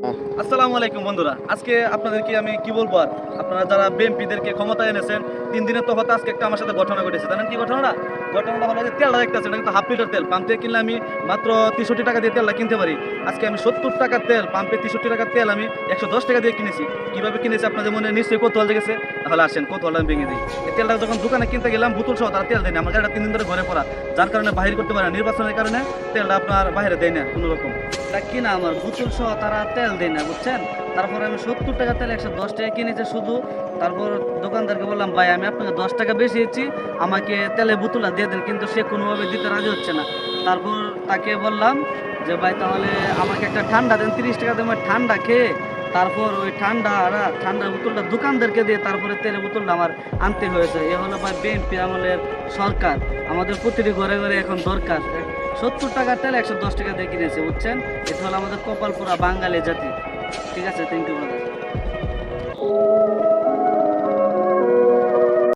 আসসালামু আলাইকুম বন্ধুরা, আজকে আপনাদেরকে আমি কি বলবো আর আপনারা যারা বিএনপিদেরকে ক্ষমতায় এনেছেন 3 দিনের তফাতে আজকে একটা আমার সাথে ঘটনা ঘটেছে। জানেন কি ঘটনাটা? ঘটনাটা হলো যে তেলটা দেখতেছেন, এটা কিন্তু হাফ লিটার তেল। পাম্প থেকে কিনলে আমি মাত্র 63 টাকা দিয়ে তেলটা কিনতে পারি। আজকে আমি 70 টাকার তেল, পাম্পে 63 টাকার তেল আমি 110 টাকা দিয়ে কিনেছি। কিভাবে কিনেছি আপনাদের মনে নিশ্চয়ই কৌতূহল জেগেছে। তাহলে আসেন কৌতূহলটা আমি ভেঙে দিই। এই তেলটা যখন দোকানে কিনতে গেলাম বোতল সহ তারা তেল দেয় না, আমার গাড়িটা 3 দিন ধরে ঘরে পড়া, যার কারণে বাহির করতে পারে না। নির্বাচনের কারণে তেলটা আপনার বাইরে দেয় না কোনো রকম। তা কিনা আমার বোতল সহ তারা তেল দেয় না, বুঝছেন? তারপরে আমি 70 টাকা তেল 110 টাকা কিনেছে শুধু। তারপর দোকানদারকে বললাম, ভাই আমি আপনাকে 10 টাকা বেশি দিচ্ছি, আমাকে তেলের বোতলটা দিয়ে দেন, কিন্তু সে কোনোভাবে দিতে রাজি হচ্ছে না। তারপর তাকে বললাম যে ভাই তাহলে আমাকে একটা ঠান্ডা দেন, 30 টাকা দিয়ে ঠান্ডা খেয়ে তারপর ওই ঠান্ডার বোতলটা দোকানদারকে দিয়ে তারপরে তেলের বোতলটা আমার আনতে হয়েছে। এ হলো ভাই বিএনপি আমলের সরকার, আমাদের প্রতিটি ঘরে ঘরে এখন দরকার। 70 টাকার তেল 110 টাকা দিয়ে কিনেছে, বুঝছেন? এটা হলো আমাদের কপাল পোড়া বাঙালি জাতি। ঠিক আছে, থ্যাংক ইউ ব্রাদার।